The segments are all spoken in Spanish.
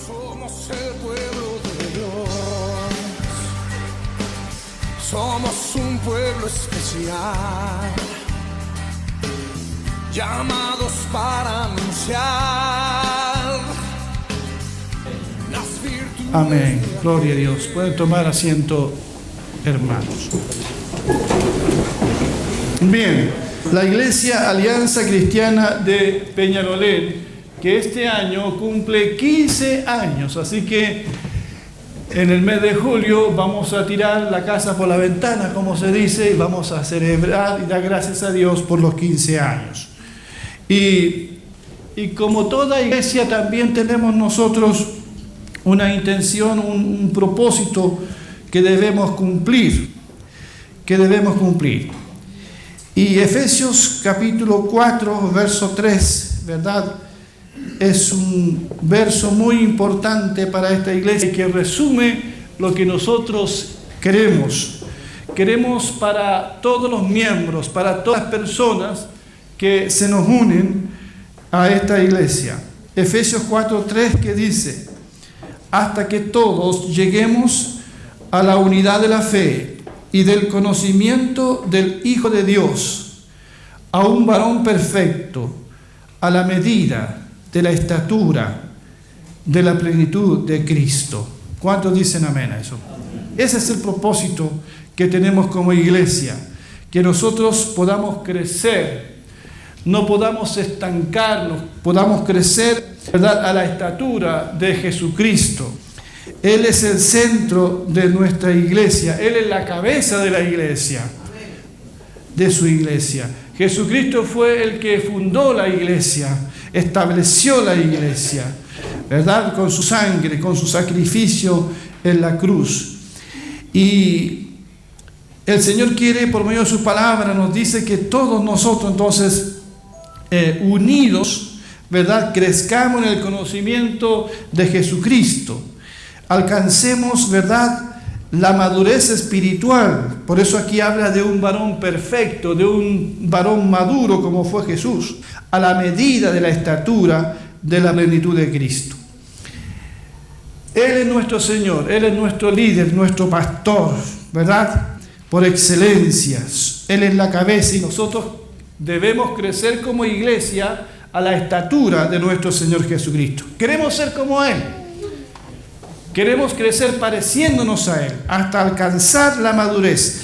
Somos el pueblo de Dios, somos un pueblo especial, llamados para anunciar las virtudes. Amén, gloria a Dios. Pueden tomar asiento, hermanos. Bien, la Iglesia Alianza Cristiana de Peñalolén, que este año cumple 15 años, así que en el mes de julio vamos a tirar la casa por la ventana, como se dice, y vamos a celebrar y dar gracias a Dios por los 15 años. Y como toda iglesia también tenemos nosotros una intención, un propósito que debemos cumplir, Y Efesios capítulo 4, verso 3, ¿verdad? Es un verso muy importante para esta iglesia que resume lo que nosotros queremos. Queremos para todos los miembros, para todas las personas que se nos unen a esta iglesia. Efesios 4:3 que dice: hasta que todos lleguemos a la unidad de la fe y del conocimiento del Hijo de Dios, a un varón perfecto, a la medida de la estatura de la plenitud de Cristo. ¿Cuántos dicen amén a eso? Ese es el propósito que tenemos como iglesia, que nosotros podamos crecer, no podamos estancarnos, podamos crecer, ¿verdad?, a la estatura de Jesucristo. Él es el centro de nuestra iglesia, Él es la cabeza de la iglesia, de su iglesia. Jesucristo fue el que fundó la iglesia, estableció la iglesia, ¿verdad?, con su sangre, con su sacrificio en la cruz. Y el Señor quiere, por medio de su palabra, nos dice que todos nosotros entonces unidos, ¿verdad?, crezcamos en el conocimiento de Jesucristo, alcancemos, ¿verdad?, la madurez espiritual. Por eso aquí habla de un varón perfecto, de un varón maduro como fue Jesús, a la medida de la estatura de la plenitud de Cristo. Él es nuestro Señor, Él es nuestro líder, nuestro pastor, ¿verdad?, por excelencia. Él es la cabeza y nosotros debemos crecer como iglesia a la estatura de nuestro Señor Jesucristo. Queremos ser como Él. Queremos crecer pareciéndonos a Él hasta alcanzar la madurez.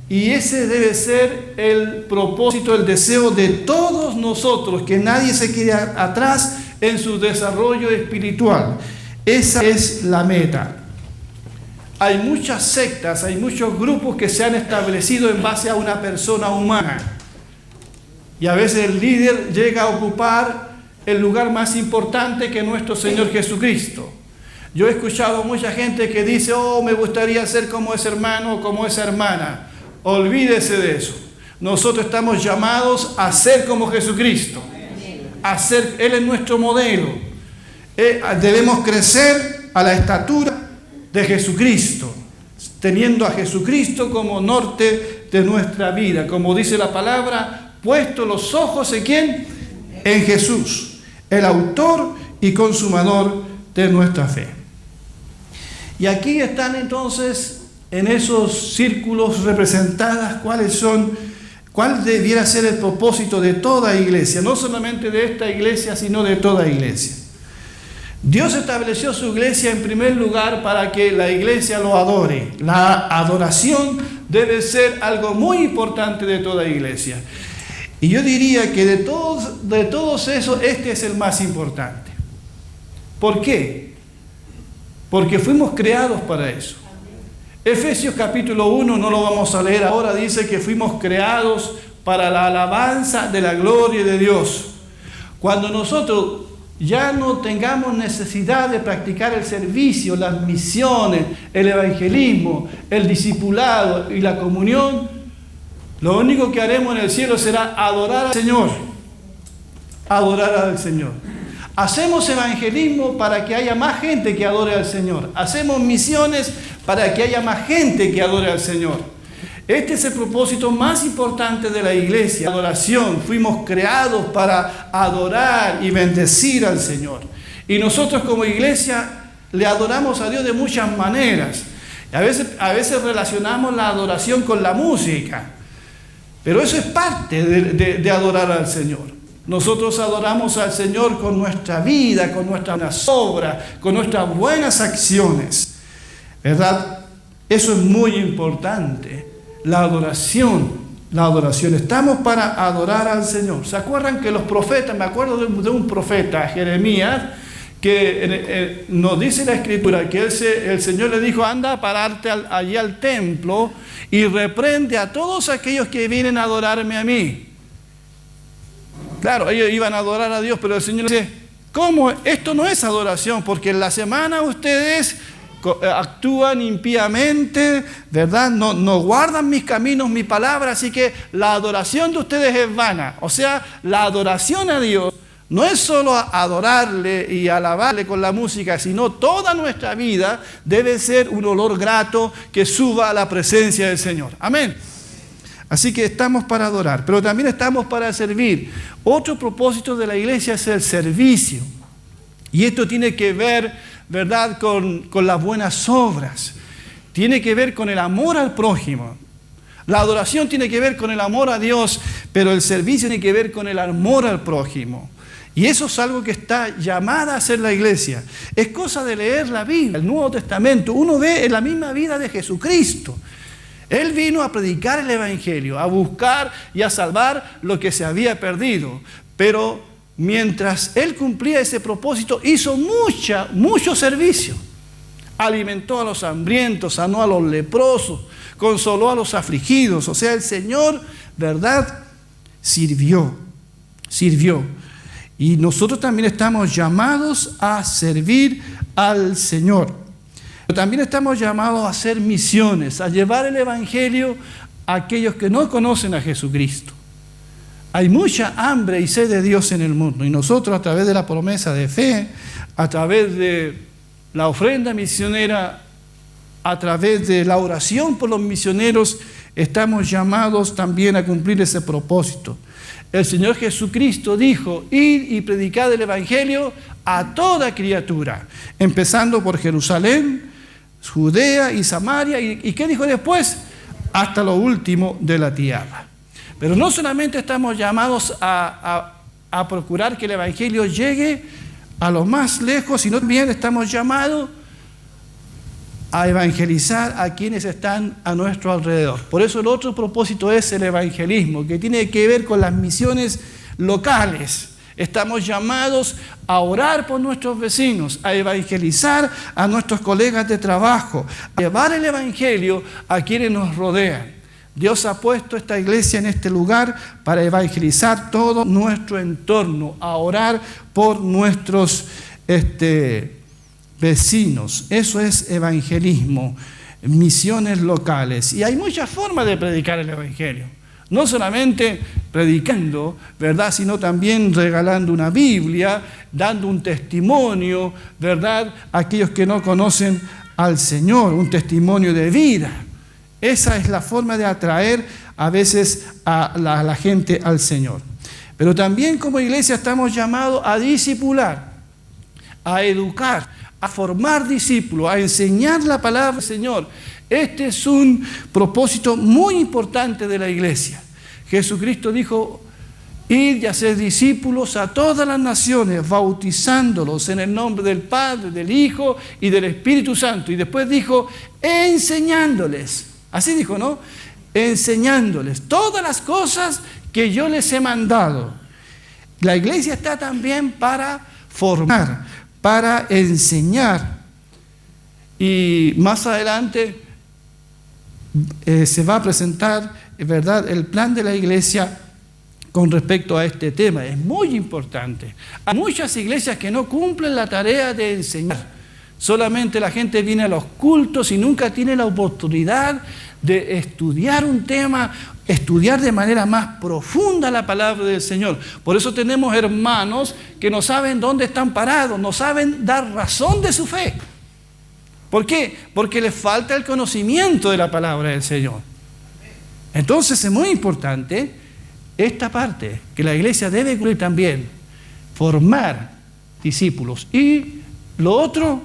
Y ese debe ser el propósito, el deseo de todos nosotros, que nadie se quede atrás en su desarrollo espiritual. Esa es la meta. Hay muchas sectas, hay muchos grupos que se han establecido en base a una persona humana. Y a veces el líder llega a ocupar el lugar más importante que nuestro Señor Jesucristo. Yo he escuchado mucha gente que dice: oh, me gustaría ser como ese hermano o como esa hermana. Olvídese de eso. Nosotros estamos llamados a ser como Jesucristo. Él es nuestro modelo. Debemos crecer a la estatura de Jesucristo, teniendo a Jesucristo como norte de nuestra vida. Como dice la palabra, puesto los ojos ¿en quién? En Jesús, el autor y consumador de nuestra fe. Y aquí están entonces en esos círculos representadas cuál debiera ser el propósito de toda iglesia, no solamente de esta iglesia, sino de toda iglesia. Dios estableció su iglesia en primer lugar para que la iglesia lo adore. La adoración debe ser algo muy importante de toda iglesia. Y yo diría que de todos esos, este es el más importante. ¿Por qué? Porque fuimos creados para eso. Efesios capítulo 1, no lo vamos a leer ahora, dice que fuimos creados para la alabanza de la gloria de Dios. Cuando nosotros ya no tengamos necesidad de practicar el servicio, las misiones, el evangelismo, el discipulado y la comunión, lo único que haremos en el cielo será adorar al Señor. Adorar al Señor. Hacemos evangelismo para que haya más gente que adore al Señor. Hacemos misiones para que haya más gente que adore al Señor. Este es el propósito más importante de la iglesia, adoración. Fuimos creados para adorar y bendecir al Señor. Y nosotros como iglesia le adoramos a Dios de muchas maneras. A veces relacionamos la adoración con la música, pero eso es parte de adorar al Señor. Nosotros adoramos al Señor con nuestra vida, con nuestras obras, con nuestras buenas acciones, ¿verdad? Eso es muy importante, la adoración. Estamos para adorar al Señor. ¿Se acuerdan que los profetas, me acuerdo de un profeta, Jeremías, que nos dice la Escritura que el Señor le dijo, anda a pararte allí al templo y reprende a todos aquellos que vienen a adorarme a mí? Claro, ellos iban a adorar a Dios, pero el Señor dice, ¿cómo? Esto no es adoración, porque en la semana ustedes actúan impíamente, ¿verdad? No guardan mis caminos, mi palabra, así que la adoración de ustedes es vana. O sea, la adoración a Dios no es solo adorarle y alabarle con la música, sino toda nuestra vida debe ser un olor grato que suba a la presencia del Señor. Amén. Así que estamos para adorar, pero también estamos para servir. Otro propósito de la iglesia es el servicio. Y esto tiene que ver, ¿verdad?, con las buenas obras. Tiene que ver con el amor al prójimo. La adoración tiene que ver con el amor a Dios, pero el servicio tiene que ver con el amor al prójimo. Y eso es algo que está llamada a hacer la iglesia. Es cosa de leer la Biblia, el Nuevo Testamento. Uno ve en la misma vida de Jesucristo. Él vino a predicar el Evangelio, a buscar y a salvar lo que se había perdido. Pero mientras Él cumplía ese propósito, hizo mucho servicio. Alimentó a los hambrientos, sanó a los leprosos, consoló a los afligidos. O sea, el Señor, ¿verdad?, sirvió. Y nosotros también estamos llamados a servir al Señor. Pero también estamos llamados a hacer misiones, a llevar el Evangelio a aquellos que no conocen a Jesucristo. Hay mucha hambre y sed de Dios en el mundo, y nosotros, a través de la promesa de fe, a través de la ofrenda misionera, a través de la oración por los misioneros, estamos llamados también a cumplir ese propósito. El Señor Jesucristo dijo, id y predicad el Evangelio a toda criatura, empezando por Jerusalén, Judea y Samaria, ¿y qué dijo después? Hasta lo último de la tierra. Pero no solamente estamos llamados a procurar que el Evangelio llegue a lo más lejos, sino también estamos llamados a evangelizar a quienes están a nuestro alrededor. Por eso el otro propósito es el evangelismo, que tiene que ver con las misiones locales. Estamos llamados a orar por nuestros vecinos, a evangelizar a nuestros colegas de trabajo, a llevar el Evangelio a quienes nos rodean. Dios ha puesto esta iglesia en este lugar para evangelizar todo nuestro entorno, a orar por nuestros vecinos. Eso es evangelismo, misiones locales. Y hay muchas formas de predicar el Evangelio. No solamente predicando, ¿verdad?, sino también regalando una Biblia, dando un testimonio, ¿verdad?, a aquellos que no conocen al Señor, un testimonio de vida. Esa es la forma de atraer a veces a la gente al Señor. Pero también como iglesia estamos llamados a discipular, a educar, a formar discípulos, a enseñar la palabra del Señor. Este es un propósito muy importante de la iglesia. Jesucristo dijo, id y haced discípulos a todas las naciones, bautizándolos en el nombre del Padre, del Hijo y del Espíritu Santo. Y después dijo, enseñándoles. Así dijo, ¿no? Enseñándoles todas las cosas que yo les he mandado. La iglesia está también para formar, para enseñar. Y más adelante se va a presentar, ¿verdad?, el plan de la iglesia con respecto a este tema. Es muy importante. Hay muchas iglesias que no cumplen la tarea de enseñar. Solamente la gente viene a los cultos y nunca tiene la oportunidad de estudiar un tema, estudiar de manera más profunda la palabra del Señor. Por eso tenemos hermanos que no saben dónde están parados, no saben dar razón de su fe. ¿Por qué? Porque les falta el conocimiento de la palabra del Señor. Entonces es muy importante esta parte, que la iglesia debe cumplir también, formar discípulos. Y lo otro,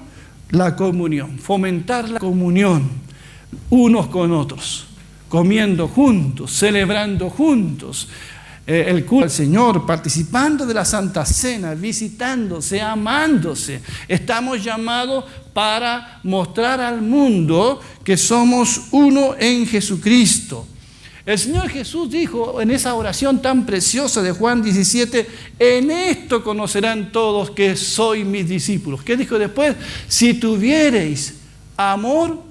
la comunión, fomentar la comunión unos con otros, comiendo juntos, celebrando juntos el culto al Señor, participando de la Santa Cena, visitándose, amándose. Estamos llamados para mostrar al mundo que somos uno en Jesucristo. El Señor Jesús dijo en esa oración tan preciosa de Juan 17, en esto conocerán todos que sois mis discípulos. ¿Qué dijo después? Si tuviereis amor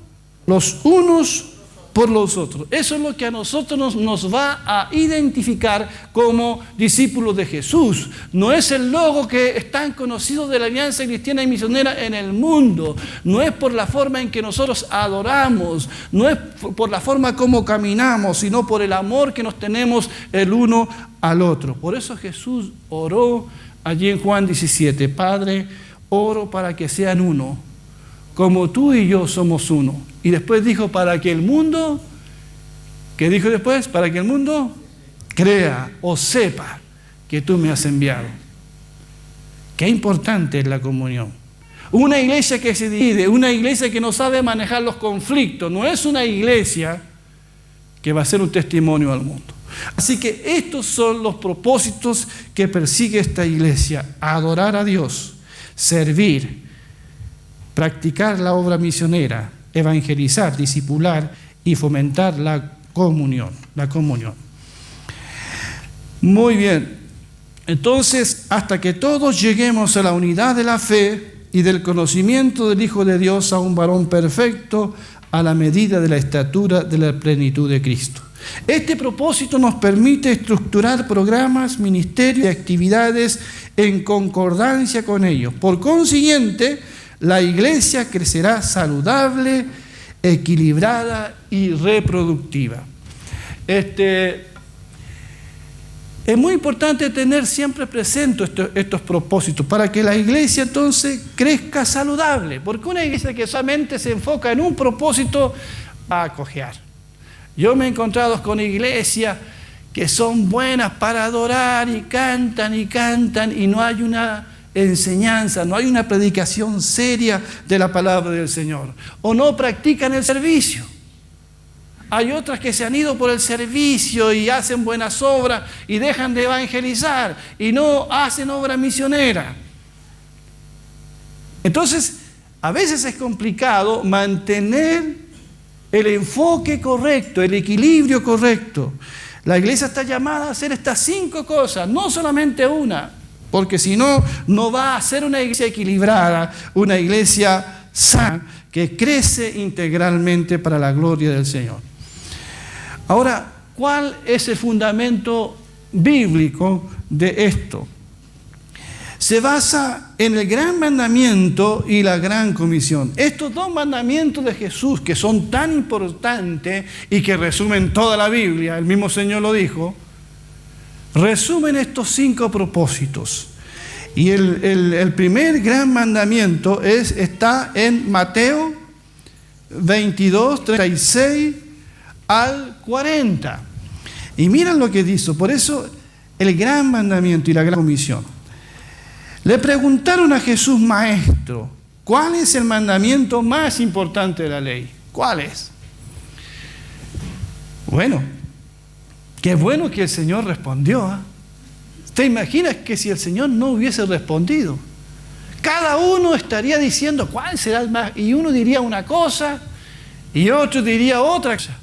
los unos por los otros. Eso es lo que a nosotros nos va a identificar como discípulos de Jesús. No es el logo que es tan conocido de la Alianza Cristiana y Misionera en el mundo. No es por la forma en que nosotros adoramos. No es por la forma como caminamos, sino por el amor que nos tenemos el uno al otro. Por eso Jesús oró allí en Juan 17. Padre, oro para que sean uno, como tú y yo somos uno. Y después dijo, para que el mundo, ¿qué dijo después? Para que el mundo crea o sepa que tú me has enviado. Qué importante es la comunión. Una iglesia que se divide, una iglesia que no sabe manejar los conflictos, no es una iglesia que va a ser un testimonio al mundo. Así que estos son los propósitos que persigue esta iglesia: adorar a Dios, servir, practicar la obra misionera, evangelizar, discipular y fomentar la comunión. Muy bien. Entonces, hasta que todos lleguemos a la unidad de la fe y del conocimiento del Hijo de Dios, a un varón perfecto, a la medida de la estatura de la plenitud de Cristo. Este propósito nos permite estructurar programas, ministerios y actividades en concordancia con ellos. Por consiguiente, la iglesia crecerá saludable, equilibrada y reproductiva. Es muy importante tener siempre presentes estos propósitos para que la iglesia entonces crezca saludable, porque una iglesia que solamente se enfoca en un propósito va a cojear. Yo me he encontrado con iglesias que son buenas para adorar y cantan y no hay una enseñanza, no hay una predicación seria de la palabra del Señor, o no practican el servicio. Hay otras que se han ido por el servicio y hacen buenas obras y dejan de evangelizar y no hacen obra misionera. Entonces, a veces es complicado mantener el enfoque correcto, el equilibrio correcto. La iglesia está llamada a hacer estas 5 cosas, no solamente una, porque si no, no va a ser una iglesia equilibrada, una iglesia sana, que crece integralmente para la gloria del Señor. Ahora, ¿cuál es el fundamento bíblico de esto? Se basa en el gran mandamiento y la gran comisión. Estos 2 mandamientos de Jesús, que son tan importantes y que resumen toda la Biblia, el mismo Señor lo dijo, resumen estos 5 propósitos. Y el primer gran mandamiento está en Mateo 22, 36 al 40. Y miren lo que dice. Por eso el gran mandamiento y la gran comisión. Le preguntaron a Jesús, maestro, ¿cuál es el mandamiento más importante de la ley? ¿Cuál es? Bueno, qué bueno que el Señor respondió. ¿Te imaginas que si el Señor no hubiese respondido? Cada uno estaría diciendo cuál será el más, y uno diría una cosa y otro diría otra cosa.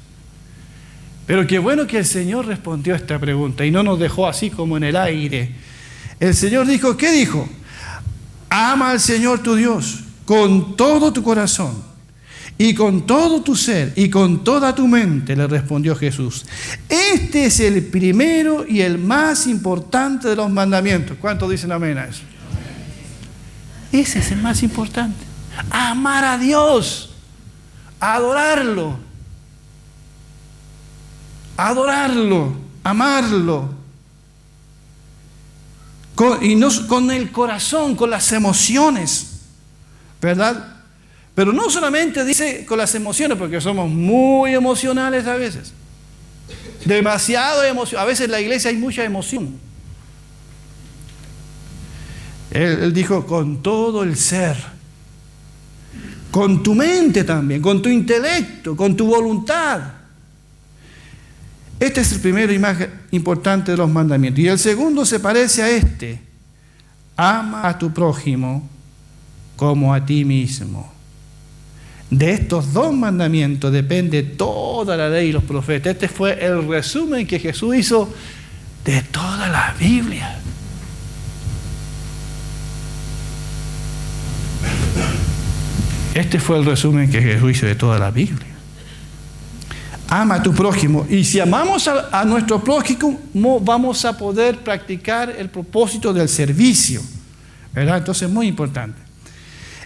Pero qué bueno que el Señor respondió a esta pregunta y no nos dejó así como en el aire. El Señor dijo, ¿qué dijo? Ama al Señor tu Dios con todo tu corazón y con todo tu ser y con toda tu mente, le respondió Jesús. Este es el primero y el más importante de los mandamientos. ¿Cuántos dicen amén a eso? Ese es el más importante. Amar a Dios, adorarlo, amarlo. Con el corazón, con las emociones, ¿verdad? Pero no solamente dice con las emociones, porque somos muy emocionales a veces. Demasiado emoción. A veces en la iglesia hay mucha emoción. Él dijo con todo el ser. con tu mente también, con tu intelecto, con tu voluntad. Este es el primero y más importante de los mandamientos. Y el segundo se parece a este: ama a tu prójimo como a ti mismo. De estos dos mandamientos depende toda la ley y los profetas. Este fue el resumen que Jesús hizo de toda la Biblia. Este fue el resumen que Jesús hizo de toda la Biblia. Ama a tu prójimo. Y si amamos a nuestro prójimo, vamos a poder practicar el propósito del servicio, ¿verdad? Entonces es muy importante.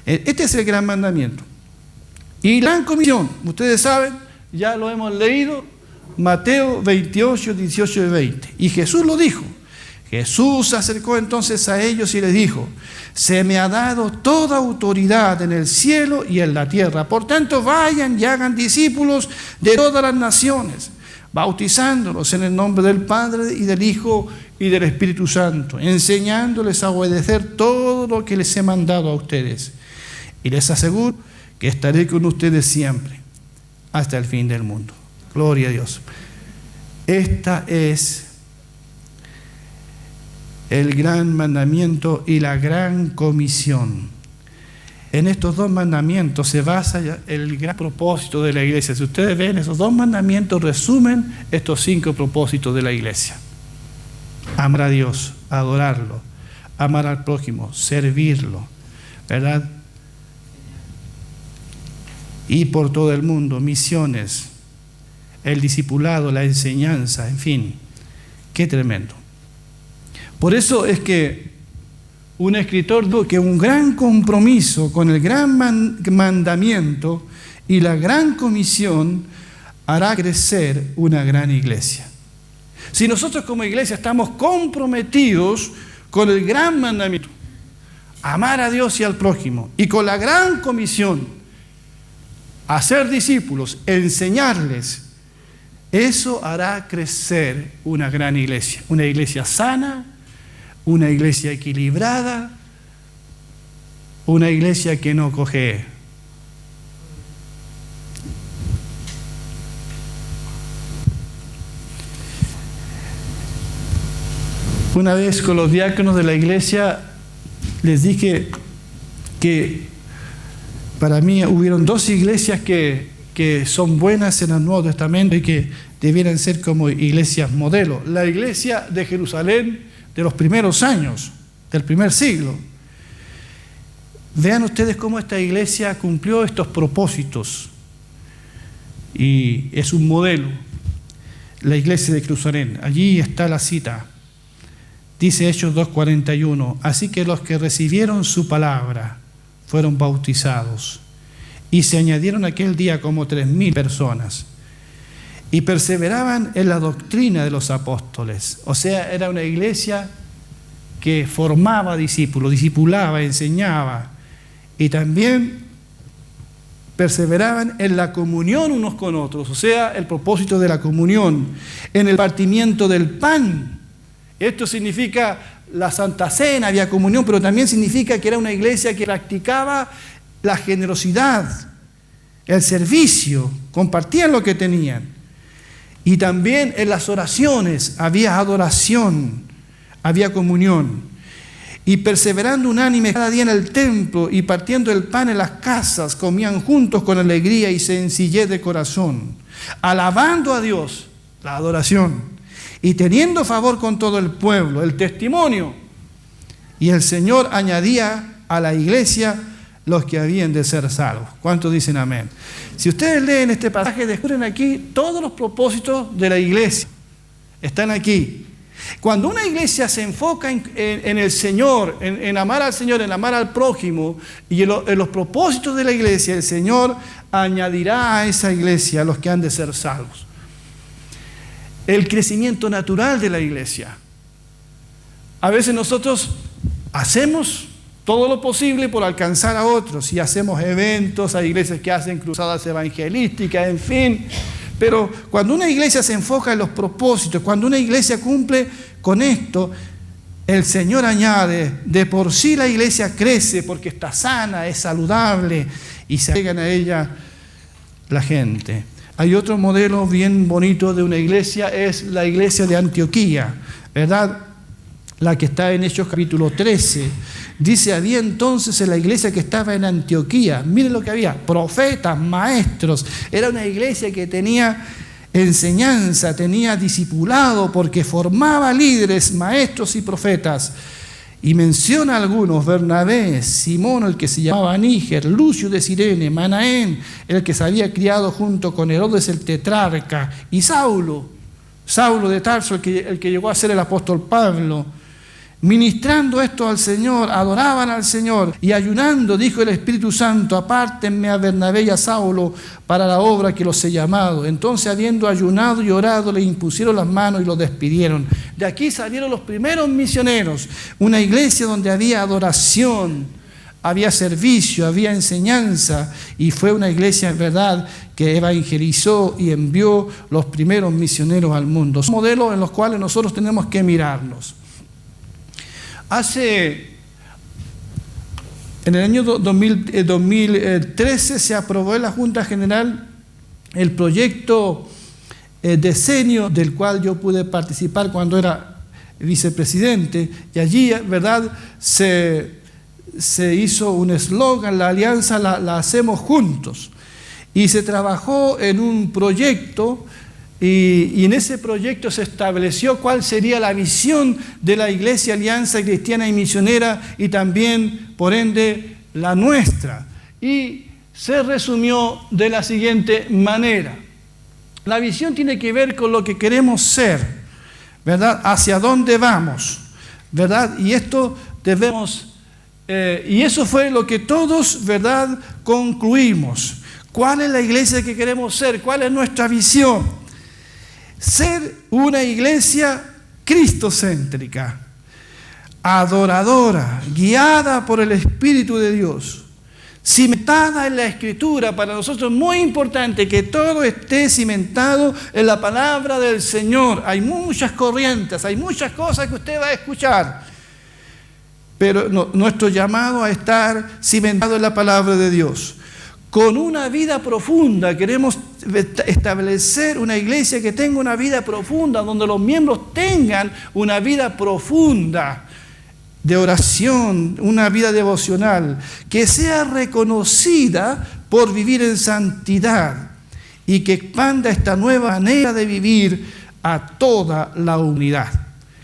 Este es el gran mandamiento. Y la gran comisión, ustedes saben, ya lo hemos leído, Mateo 28, 18 y 20. Y Jesús lo dijo. Jesús se acercó entonces a ellos y les dijo: se me ha dado toda autoridad en el cielo y en la tierra. Por tanto, vayan y hagan discípulos de todas las naciones, bautizándolos en el nombre del Padre y del Hijo y del Espíritu Santo, enseñándoles a obedecer todo lo que les he mandado a ustedes. Y les aseguro que estaré con ustedes siempre, hasta el fin del mundo. Gloria a Dios. Esta es el gran mandamiento y la gran comisión. En estos dos mandamientos se basa el gran propósito de la iglesia. Si ustedes ven, esos dos mandamientos resumen estos 5 propósitos de la iglesia: amar a Dios, adorarlo, amar al prójimo, servirlo, ¿verdad? Y por todo el mundo, misiones, el discipulado, la enseñanza, en fin, qué tremendo. Por eso es que un escritor dijo que un gran compromiso con el gran mandamiento y la gran comisión hará crecer una gran iglesia. Si nosotros como iglesia estamos comprometidos con el gran mandamiento, amar a Dios y al prójimo, y con la gran comisión, hacer discípulos, enseñarles, eso hará crecer una gran iglesia. Una iglesia sana, una iglesia equilibrada, una iglesia que no cojee. Una vez con los diáconos de la iglesia les dije que para mí hubieron 2 iglesias que son buenas en el Nuevo Testamento y que debieran ser como iglesias modelo. La iglesia de Jerusalén de los primeros años, del primer siglo. Vean ustedes cómo esta iglesia cumplió estos propósitos y es un modelo. La iglesia de Jerusalén, allí está la cita. Dice Hechos 2:41: así que los que recibieron su palabra fueron bautizados, y se añadieron aquel día como 3,000 personas, y perseveraban en la doctrina de los apóstoles. O sea, era una iglesia que formaba discípulos, discipulaba, enseñaba, y también perseveraban en la comunión unos con otros, o sea, el propósito de la comunión, en el partimiento del pan. Esto significa la Santa Cena, había comunión, pero también significa que era una iglesia que practicaba la generosidad, el servicio, compartían lo que tenían. Y también en las oraciones había adoración, había comunión. Y perseverando unánime cada día en el templo y partiendo el pan en las casas, comían juntos con alegría y sencillez de corazón, alabando a Dios, la adoración, y teniendo favor con todo el pueblo, el testimonio. Y el Señor añadía a la iglesia los que habían de ser salvos. ¿Cuántos dicen amén? Si ustedes leen este pasaje, descubren aquí todos los propósitos de la iglesia. Están aquí. Cuando una iglesia se enfoca en el Señor, en amar al Señor, en amar al prójimo, y en los propósitos de la iglesia, el Señor añadirá a esa iglesia a los que han de ser salvos. El crecimiento natural de la iglesia. A veces nosotros hacemos todo lo posible por alcanzar a otros y hacemos eventos, hay iglesias que hacen cruzadas evangelísticas, en fin. Pero cuando una iglesia se enfoca en los propósitos, cuando una iglesia cumple con esto, el Señor añade, de por sí la iglesia crece porque está sana, es saludable y se agregan a ella la gente. Hay otro modelo bien bonito de una iglesia, es la iglesia de Antioquía, ¿verdad? La que está en Hechos capítulo 13. Dice, había entonces en la iglesia que estaba en Antioquía, miren lo que había, profetas, maestros. Era una iglesia que tenía enseñanza, tenía discipulado, porque formaba líderes, maestros y profetas. Y menciona algunos: Bernabé, Simón, el que se llamaba Níger, Lucio de Cirene, Manaén, el que se había criado junto con Herodes el tetrarca, y Saulo de Tarso, el que llegó a ser el apóstol Pablo. Ministrando esto al Señor, adoraban al Señor, y ayunando, dijo el Espíritu Santo: apártenme a Bernabé y a Saulo para la obra que los he llamado. Entonces, habiendo ayunado y orado, le impusieron las manos y los despidieron. De aquí salieron los primeros misioneros, una iglesia donde había adoración, había servicio, había enseñanza, y fue una iglesia, en verdad, que evangelizó y envió los primeros misioneros al mundo. Son modelos en los cuales nosotros tenemos que mirarnos. En el año 2013 se aprobó en la Junta General el proyecto decenio, del cual yo pude participar cuando era vicepresidente, y allí, ¿verdad?, se hizo un eslogan: la alianza la hacemos juntos, y se trabajó en un proyecto. Y en ese proyecto se estableció cuál sería la visión de la Iglesia Alianza Cristiana y Misionera, y también, por ende, la nuestra. Y se resumió de la siguiente manera: la visión tiene que ver con lo que queremos ser, ¿verdad? Hacia dónde vamos, ¿verdad? Y esto debemos, y eso fue lo que todos, ¿verdad?, concluimos. ¿Cuál es la iglesia que queremos ser? ¿Cuál es nuestra visión? Ser una iglesia cristocéntrica, adoradora, guiada por el Espíritu de Dios, cimentada en la Escritura. Para nosotros es muy importante que todo esté cimentado en la palabra del Señor. Hay muchas corrientes, hay muchas cosas que usted va a escuchar, pero nuestro llamado a estar cimentado en la palabra de Dios. Con una vida profunda, queremos establecer una iglesia que tenga una vida profunda, donde los miembros tengan una vida profunda de oración, una vida devocional, que sea reconocida por vivir en santidad, y que expanda esta nueva manera de vivir a toda la humanidad,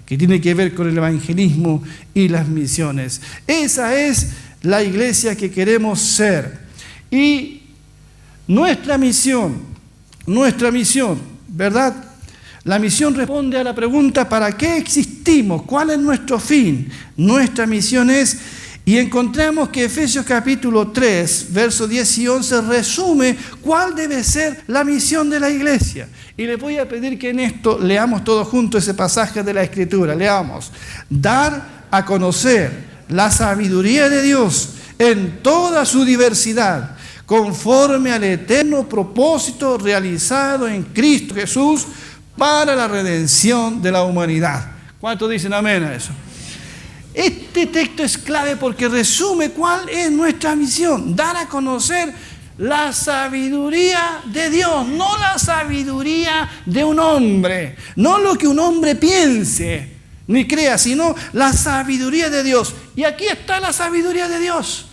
que tiene que ver con el evangelismo y las misiones. Esa es la iglesia que queremos ser. Y nuestra misión, ¿verdad? La misión responde a la pregunta: ¿para qué existimos? ¿Cuál es nuestro fin? Nuestra misión es, y encontramos que Efesios capítulo 3, versos 10 y 11 resume cuál debe ser la misión de la iglesia. Y les voy a pedir que en esto leamos todos juntos ese pasaje de la Escritura. Leamos: dar a conocer la sabiduría de Dios en toda su diversidad, conforme al eterno propósito realizado en Cristo Jesús para la redención de la humanidad. ¿Cuántos dicen amén a eso? Este texto es clave porque resume cuál es nuestra misión: dar a conocer la sabiduría de Dios, no la sabiduría de un hombre, no lo que un hombre piense ni crea, sino la sabiduría de Dios. Y aquí está la sabiduría de Dios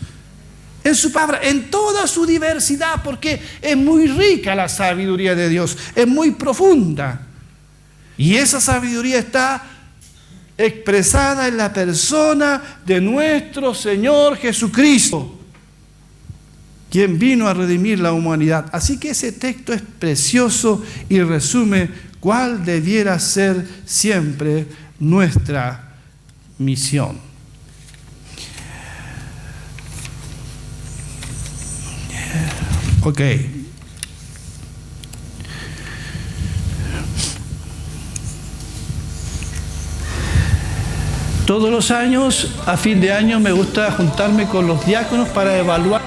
en su palabra, en toda su diversidad, porque es muy rica la sabiduría de Dios, es muy profunda. Y esa sabiduría está expresada en la persona de nuestro Señor Jesucristo, quien vino a redimir la humanidad. Así que ese texto es precioso y resume cuál debiera ser siempre nuestra misión. Ok. Todos los años, a fin de año, me gusta juntarme con los diáconos para evaluar